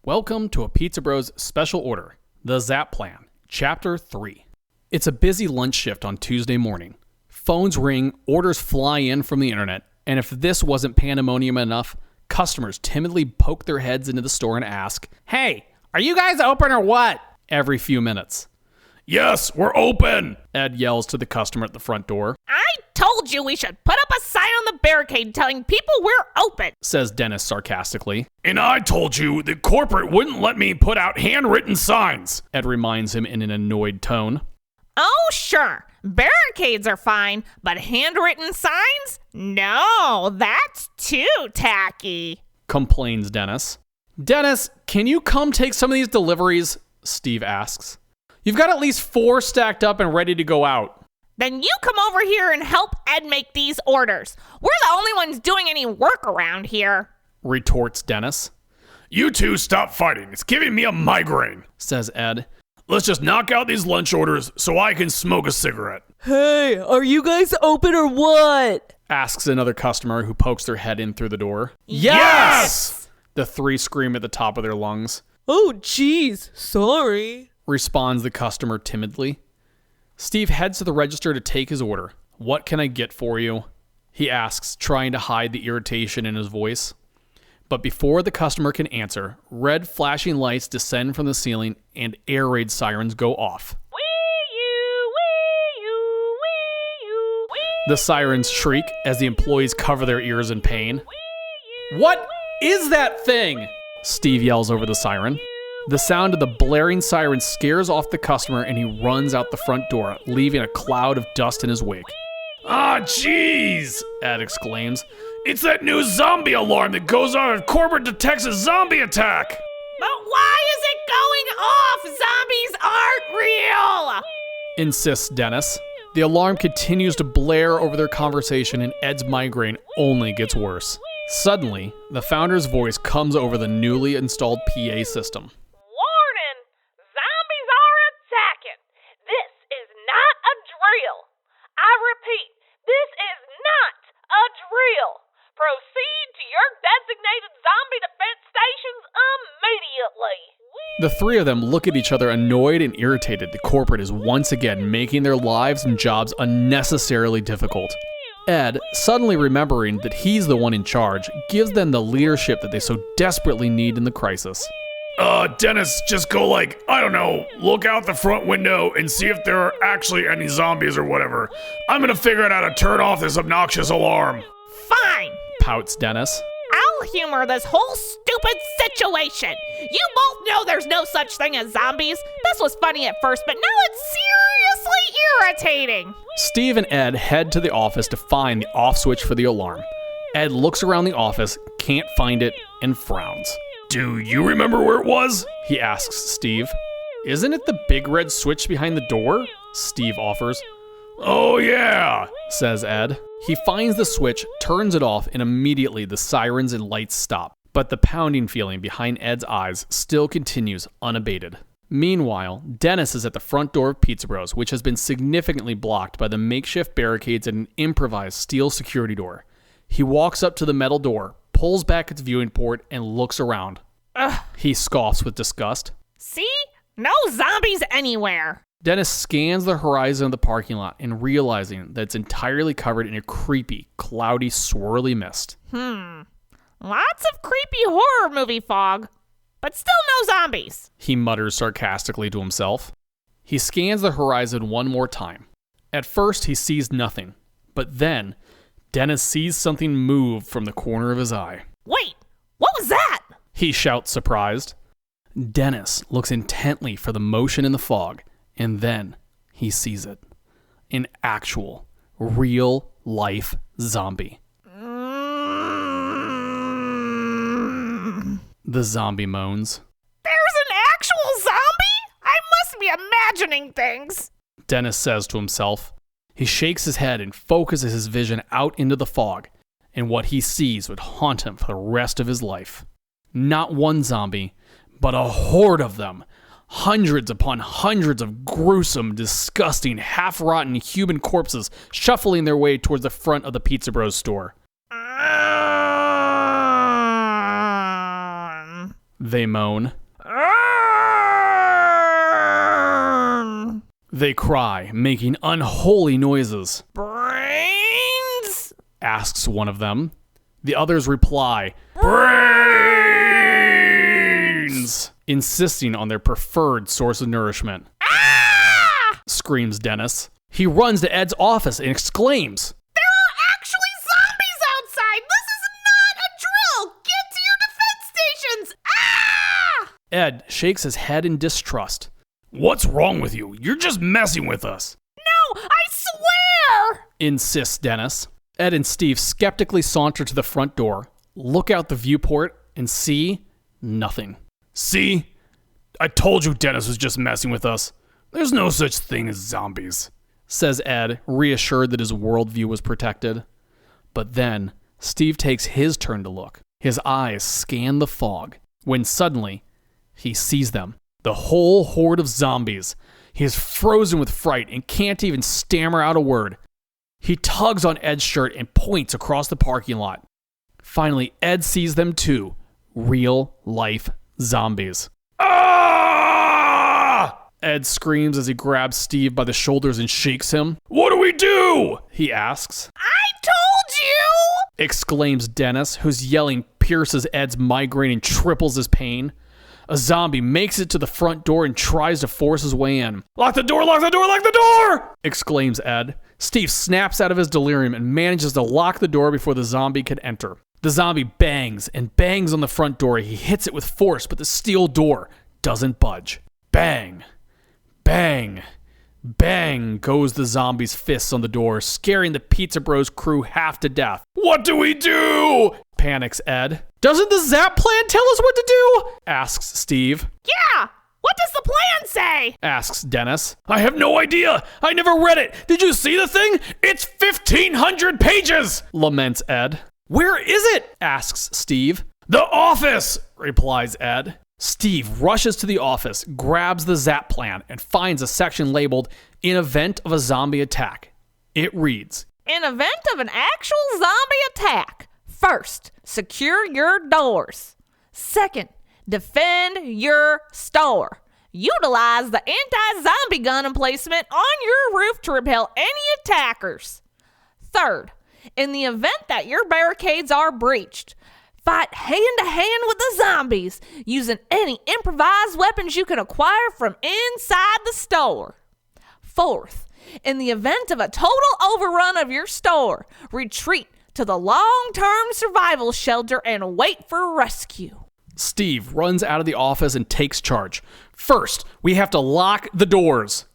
Welcome to a Pizza Bros special order, the Z.A.P.P.P plan, Chapter 3. It's a busy lunch shift on Tuesday morning. Phones ring, orders fly in from the internet, and if this wasn't pandemonium enough, customers timidly poke their heads into the store and ask, "Hey, are you guys open or what?" every few minutes. "Yes, we're open," Ed yells to the customer at the front door. "I told you we should put up a sign on the barricade telling people we're open," says Dennis sarcastically. "And I told you that corporate wouldn't let me put out handwritten signs," Ed reminds him in an annoyed tone. "Oh, sure. Barricades are fine, but handwritten signs? No, that's too tacky," complains Dennis. "Dennis, can you come take some of these deliveries?" Steve asks. "You've got at least 4 stacked up and ready to go out." "Then you come over here and help Ed make these orders. We're the only ones doing any work around here," retorts Dennis. "You two stop fighting. It's giving me a migraine," says Ed. "Let's just knock out these lunch orders so I can smoke a cigarette." "Hey, are you guys open or what?" asks another customer who pokes their head in through the door. Yes! The 3 scream at the top of their lungs. "Oh, geez, sorry," responds the customer timidly. Steve heads to the register to take his order. "What can I get for you?" he asks, trying to hide the irritation in his voice. But before the customer can answer, red flashing lights descend from the ceiling and air raid sirens go off. The sirens shriek as the employees cover their ears in pain. "What is that thing?" Steve yells over the siren. The sound of the blaring siren scares off the customer and he runs out the front door, leaving a cloud of dust in his wake. "Ah, jeez," Ed exclaims. "It's that new zombie alarm that goes off if corporate detects a zombie attack." "But why is it going off? Zombies aren't real," insists Dennis. The alarm continues to blare over their conversation and Ed's migraine only gets worse. Suddenly, the founder's voice comes over the newly installed PA system. "Warning! Zombies are attacking. This is not a drill. I repeat, this is not a drill. Proceed to your designated zombie defense stations immediately." The 3 of them look at each other annoyed and irritated. The corporate is once again making their lives and jobs unnecessarily difficult. Ed, suddenly remembering that he's the one in charge, gives them the leadership that they so desperately need in the crisis. Dennis, just go look out the front window and see if there are actually any zombies or whatever. I'm gonna figure out how to turn off this obnoxious alarm." "Fine," pouts Dennis. "I'll humor this whole stupid situation. You both know there's no such thing as zombies. This was funny at first, but now it's seriously irritating." Steve and Ed head to the office to find the off switch for the alarm. Ed looks around the office, can't find it, and frowns. "Do you remember where it was?" he asks Steve. "Isn't it the big red switch behind the door?" Steve offers. "Oh yeah," says Ed. He finds the switch, turns it off, and immediately the sirens and lights stop. But the pounding feeling behind Ed's eyes still continues unabated. Meanwhile, Dennis is at the front door of Pizza Bros, which has been significantly blocked by the makeshift barricades and an improvised steel security door. He walks up to the metal door, pulls back its viewing port, and looks around. Ugh. He scoffs with disgust. "See? No zombies anywhere." Dennis scans the horizon of the parking lot and realizing that it's entirely covered in a creepy, cloudy, swirly mist. Lots of creepy horror movie fog, but still no zombies," he mutters sarcastically to himself. He scans the horizon one more time. At first, he sees nothing, but then Dennis sees something move from the corner of his eye. "Wait, what was that?" he shouts, surprised. Dennis looks intently for the motion in the fog, and then he sees it. An actual, real-life zombie. The zombie moans. "There's an actual zombie? I must be imagining things," Dennis says to himself. He shakes his head and focuses his vision out into the fog, and what he sees would haunt him for the rest of his life. Not one zombie, but a horde of them. Hundreds upon hundreds of gruesome, disgusting, half-rotten human corpses shuffling their way towards the front of the Pizza Bros store. they moan. They cry, making unholy noises. Brains? Asks one of them. The others reply, Brains! insisting on their preferred source of nourishment. Ah! Screams Dennis. He runs to Ed's office and exclaims, There are actually zombies outside! This is not a drill! Get to your defense stations! Ah! Ed shakes his head in distrust. What's wrong with you? You're just messing with us. No, I swear! Insists Dennis. Ed and Steve skeptically saunter to the front door, look out the viewport, and see nothing. See? I told you Dennis was just messing with us. There's no such thing as zombies. Says Ed, reassured that his worldview was protected. But then, Steve takes his turn to look. His eyes scan the fog, when suddenly, he sees them. The whole horde of zombies. He is frozen with fright and can't even stammer out a word. He tugs on Ed's shirt and points across the parking lot. Finally, Ed sees them too. Real-life zombies. Ah! Ed screams as he grabs Steve by the shoulders and shakes him. What do we do? He asks. I told you! Exclaims Dennis, whose yelling pierces Ed's migraine and triples his pain. A zombie makes it to the front door and tries to force his way in. Lock the door, lock the door, lock the door! Exclaims Ed. Steve snaps out of his delirium and manages to lock the door before the zombie can enter. The zombie bangs and bangs on the front door. He hits it with force, but the steel door doesn't budge. Bang, bang, bang goes the zombie's fists on the door, scaring the Pizza Bros crew half to death. What do we do? Panics Ed. Doesn't the Z.A.P.P.P. plan tell us what to do? Asks Steve. Yeah! What does the plan say? Asks Dennis. I have no idea. I never read it. Did you see the thing? It's 1,500 pages. Laments Ed. Where is it? Asks Steve. The office, replies Ed. Steve rushes to the office, grabs the Z.A.P.P. plan, and finds a section labeled, "In event of a zombie attack." It reads, In event of an actual zombie attack, first, secure your doors. Second, defend your store. Utilize the anti-zombie gun emplacement on your roof to repel any attackers. Third, in the event that your barricades are breached, fight hand-to-hand with the zombies using any improvised weapons you can acquire from inside the store. Fourth, in the event of a total overrun of your store, retreat to the long-term survival shelter and wait for rescue. Steve runs out of the office and takes charge. First, we have to lock the doors.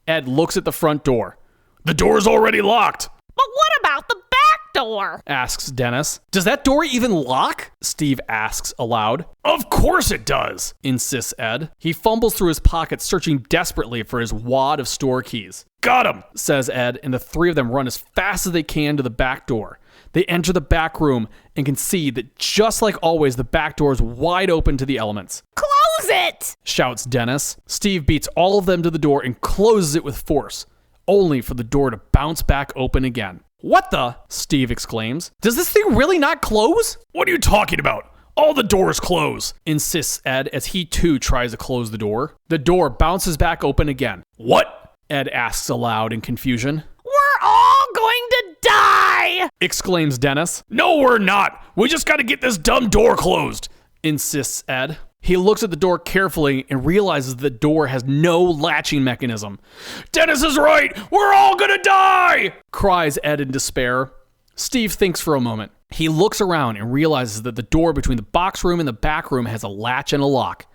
Ed looks at the front door. The door's already locked. But what about the back door? Asks Dennis. Does that door even lock? Steve asks aloud. Of course it does, Insists Ed. He fumbles through his pockets, searching desperately for his wad of store keys. Got him, says Ed, and the three of them run as fast as they can to the back door. They enter the back room and can see that just like always, the back door is wide open to the elements. Close it! Shouts Dennis. Steve beats all of them to the door and closes it with force, only for the door to bounce back open again. What the? Steve exclaims. Does this thing really not close? What are you talking about? All the doors close, insists Ed as he too tries to close the door. The door bounces back open again. What? Ed asks aloud in confusion. We're all going to die! Exclaims Dennis. No, we're not. We just gotta get this dumb door closed, insists Ed. He looks at the door carefully and realizes the door has no latching mechanism. Dennis is right! We're all gonna die! Cries Ed in despair. Steve thinks for a moment. He looks around and realizes that the door between the box room and the back room has a latch and a lock.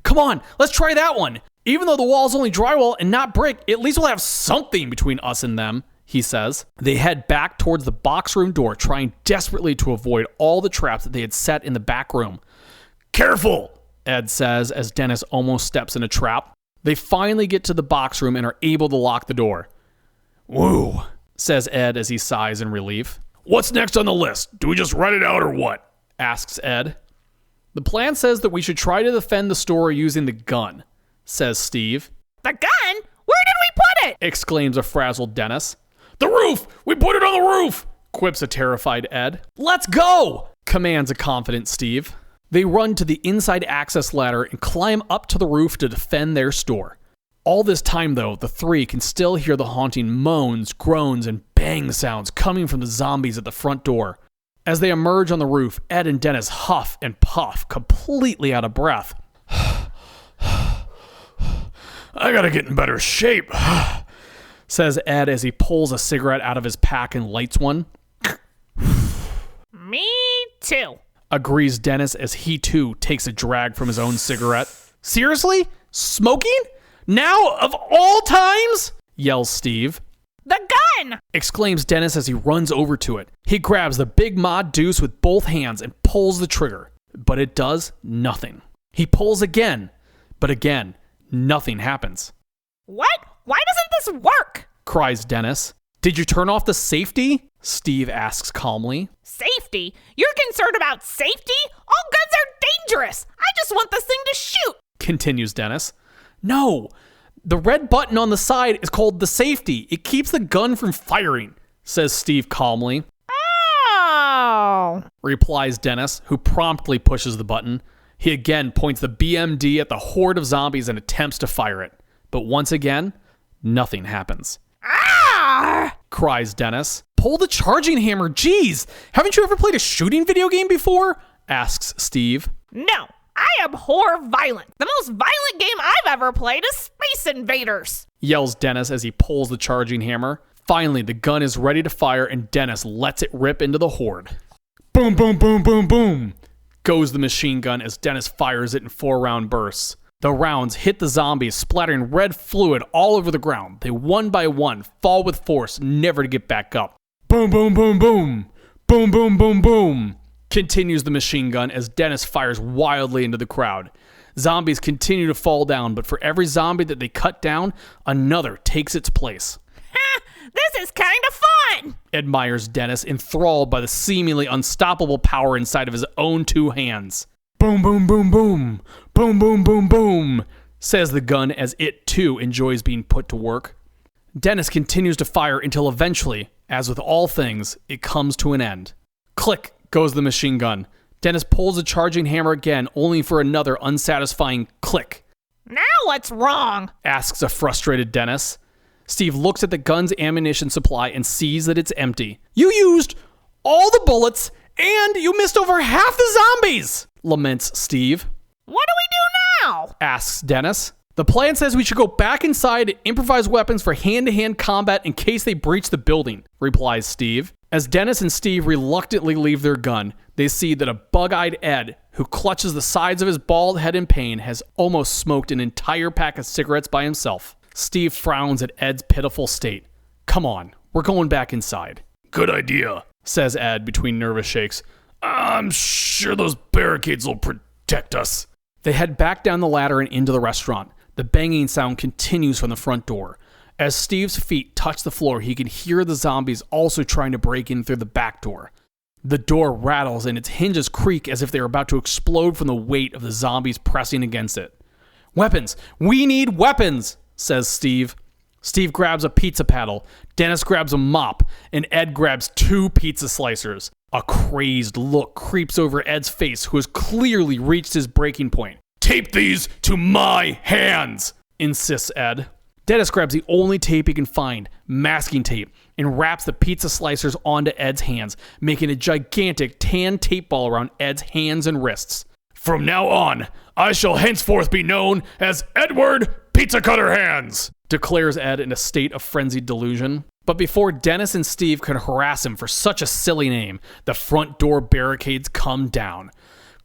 Come on, let's try that one. Even though the wall's only drywall and not brick, at least we'll have something between us and them, he says. They head back towards the box room door, trying desperately to avoid all the traps that they had set in the back room. Careful, Ed says as Dennis almost steps in a trap. They finally get to the box room and are able to lock the door. Woo, says Ed as he sighs in relief. What's next on the list? Do we just write it out or what? Asks Ed. The plan says that we should try to defend the store using the gun, says Steve. The gun? Where did we put it? Exclaims a frazzled Dennis. The roof! We put it on the roof! Quips a terrified Ed. Let's go! Commands a confident Steve. They run to the inside access ladder and climb up to the roof to defend their store. All this time, though, the three can still hear the haunting moans, groans, and bang sounds coming from the zombies at the front door. As they emerge on the roof, Ed and Dennis huff and puff, completely out of breath. I gotta get in better shape, says Ed as he pulls a cigarette out of his pack and lights one. Me too. Agrees Dennis as he too takes a drag from his own cigarette. Seriously? Smoking? Now of all times? Yells Steve. The gun! Exclaims Dennis as he runs over to it. He grabs the big mod deuce with both hands and pulls the trigger, but it does nothing. He pulls again, but again, nothing happens. What? Why doesn't this work? Cries Dennis. Did you turn off the safety? Steve asks calmly. Safety? You're concerned about safety? All guns are dangerous. I just want this thing to shoot. Continues Dennis. No, the red button on the side is called the safety. It keeps the gun from firing, says Steve calmly. Oh. Replies Dennis, who promptly pushes the button. He again points the BMD at the horde of zombies and attempts to fire it. But once again, nothing happens. Ah! Cries Dennis. Pull the charging hammer, jeez! Haven't you ever played a shooting video game before? Asks Steve. No, I abhor violence. The most violent game I've ever played is Space Invaders. Yells Dennis as he pulls the charging hammer. Finally, the gun is ready to fire and Dennis lets it rip into the horde. Boom, boom, boom, boom, boom! Goes the machine gun as Dennis fires it in 4-round bursts. The rounds hit the zombies, splattering red fluid all over the ground. They one by one fall with force, never to get back up. Boom, boom, boom, boom! Boom, boom, boom, boom! Continues the machine gun as Dennis fires wildly into the crowd. Zombies continue to fall down, but for every zombie that they cut down, another takes its place. Ha! This is kind of fun! Admires Dennis, enthralled by the seemingly unstoppable power inside of his own two hands. Boom, boom, boom, boom! Boom, boom, boom, boom! Says the gun as it too enjoys being put to work. Dennis continues to fire until eventually, as with all things, it comes to an end. Click goes the machine gun. Dennis pulls the charging hammer again, only for another unsatisfying click. Now what's wrong? Asks a frustrated Dennis. Steve looks at the gun's ammunition supply and sees that it's empty. You used all the bullets and you missed over half the zombies, laments Steve. What do we do now? Asks Dennis. The plan says we should go back inside and improvise weapons for hand-to-hand combat in case they breach the building, replies Steve. As Dennis and Steve reluctantly leave their gun, they see that a bug-eyed Ed, who clutches the sides of his bald head in pain, has almost smoked an entire pack of cigarettes by himself. Steve frowns at Ed's pitiful state. Come on, we're going back inside. Good idea, says Ed between nervous shakes. I'm sure those barricades will protect us. They head back down the ladder and into the restaurant. The banging sound continues from the front door. As Steve's feet touch the floor, he can hear the zombies also trying to break in through the back door. The door rattles and its hinges creak as if they are about to explode from the weight of the zombies pressing against it. Weapons! We need weapons! Says Steve. Steve grabs a pizza paddle, Dennis grabs a mop, and Ed grabs 2 pizza slicers. A crazed look creeps over Ed's face, who has clearly reached his breaking point. Tape these to my hands, insists Ed. Dennis grabs the only tape he can find, masking tape, and wraps the pizza slicers onto Ed's hands, making a gigantic tan tape ball around Ed's hands and wrists. From now on, I shall henceforth be known as Edward Pizza Cutter Hands, declares Ed in a state of frenzied delusion. But before Dennis and Steve could harass him for such a silly name, the front door barricades come down.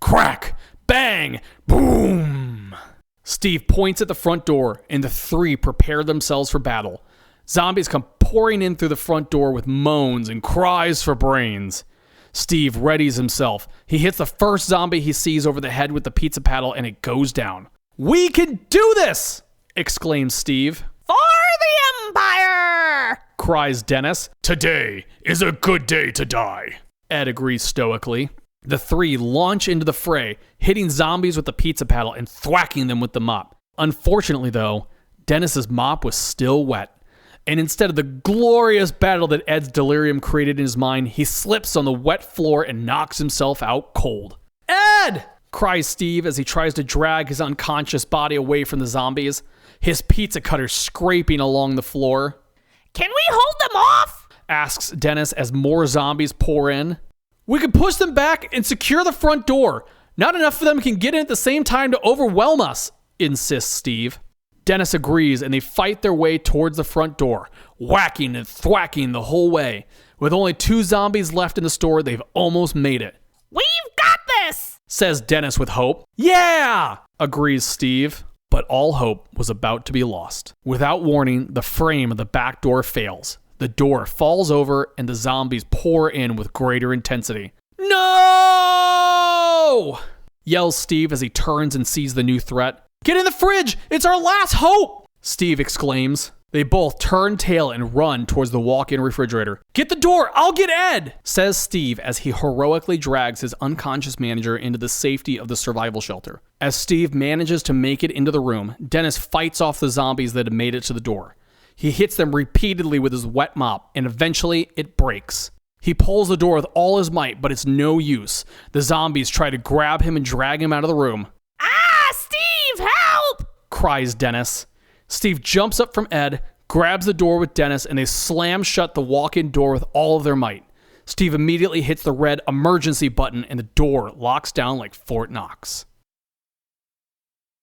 Crack! Bang! Boom! Steve points at the front door, and the 3 prepare themselves for battle. Zombies come pouring in through the front door with moans and cries for brains. Steve readies himself. He hits the first zombie he sees over the head with the pizza paddle, and it goes down. We can do this! Exclaims Steve. For the Empire! Cries Dennis. Today is a good day to die, Ed agrees stoically. The 3 launch into the fray, hitting zombies with the pizza paddle and thwacking them with the mop. Unfortunately, though, Dennis's mop was still wet. And instead of the glorious battle that Ed's delirium created in his mind, he slips on the wet floor and knocks himself out cold. Ed! cries Steve as he tries to drag his unconscious body away from the zombies, his pizza cutter scraping along the floor. Can we hold them off? Asks Dennis as more zombies pour in. We can push them back and secure the front door. Not enough of them can get in at the same time to overwhelm us, insists Steve. Dennis agrees and they fight their way towards the front door, whacking and thwacking the whole way. With only 2 zombies left in the store, they've almost made it. We've got this, says Dennis with hope. Yeah, agrees Steve. But all hope was about to be lost. Without warning, the frame of the back door fails. The door falls over and the zombies pour in with greater intensity. No! Yells Steve as he turns and sees the new threat. Get in the fridge! It's our last hope! Steve exclaims. They both turn tail and run towards the walk-in refrigerator. Get the door! I'll get Ed! Says Steve as he heroically drags his unconscious manager into the safety of the survival shelter. As Steve manages to make it into the room, Dennis fights off the zombies that have made it to the door. He hits them repeatedly with his wet mop, and eventually it breaks. He pulls the door with all his might, but it's no use. The zombies try to grab him and drag him out of the room. Ah, Steve, help! Cries Dennis. Steve jumps up from Ed, grabs the door with Dennis, and they slam shut the walk-in door with all of their might. Steve immediately hits the red emergency button, and the door locks down like Fort Knox.